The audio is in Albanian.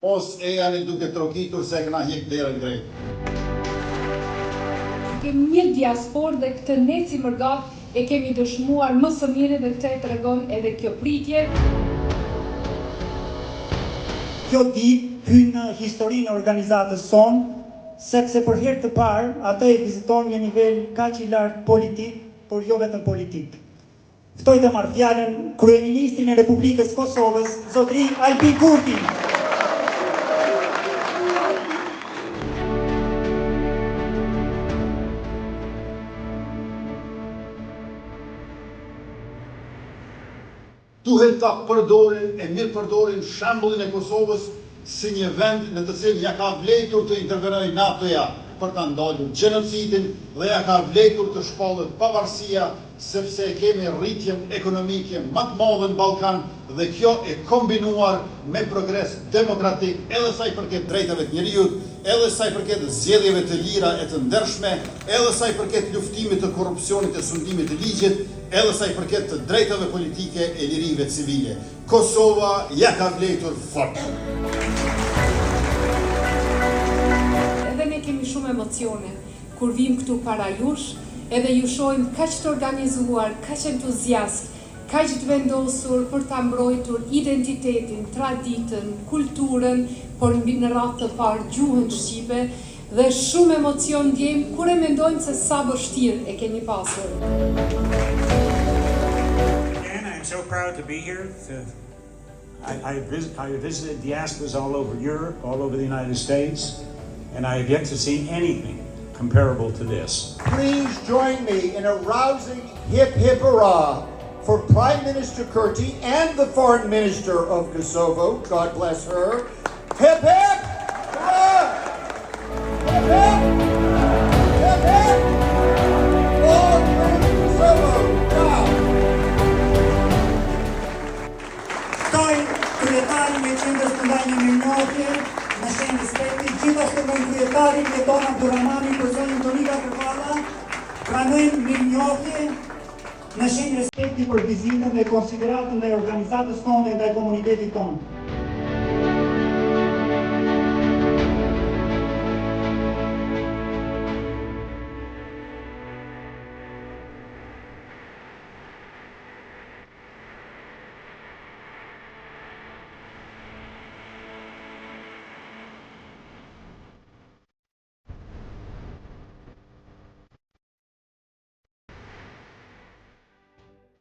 ose e janë duke trokitur se këna hik derën drejt. Kemi një diasporë dhe këtë Neci Mërgat e kemi dëshmuar më së miri dhe këtë e tregon edhe kjo pritje. Kjo ditë hyn në historinë e organizatës sonë, sepse për herë të parë atë e viziton një nivel kaq i lartë politik, por jo vetëm politik. Ftoj të marrë fjalën kryeministrin e Republikës Kosovës, zotëri Albin Kurti. Duhet ta përdorin, e mirë përdorin shembullin e Kosovës si një vend në të cilin ja ka vlejtur të intervenojë NATO-ja për ta ndalur gjenocidin dhe ja ka vlejtur të shpallet pavarësia, sepse kemi rritjen ekonomike më të madhe në Ballkan dhe kjo e kombinuar me progres demokratik edhe sa i përket drejtave të njerëzit, edhe sa i përket zgjedhjeve të lira e të ndershme, edhe sa i përket luftimit të korrupsionit e sundimit të ligjit, edhe sa i përket të drejtave politike e lirive civile. Kosova ja ka vlejtur fort. Edhe ne kemi shumë emocione kur vim këtu para jush, edhe ju shohim kaq të organizuar, kaq entuziast, kaq të vendosur për ta mbrojtur identitetin, traditën, kulturën, por në radhë të parë gjuhën shqipe dhe shumë emocion ndjejmë kur e mendojmë se sa vështirë e keni pasur. I'm so proud to be here. I visited diasporas all over Europe, all over the United States, and I have yet to see anything comparable to this. Please join me in a rousing hip hip hurrah for Prime Minister Kurti and the Foreign Minister of Kosovo, God bless her. Hip hip hurrah! Hip hip! Hip hip! For Kosovo! Now! Ftoj kryetarin e qendrës të ndaj një mirënjohje në shenjë respekti, gjithashtu me kryetarin Jeton Abdulrahmani për zonën Tonika Kërpalla, pranojmë mirënjohje në shenjë respekti për vizitën dhe konsideratën ndaj organizatës tonë dhe ndaj komunitetit tonë.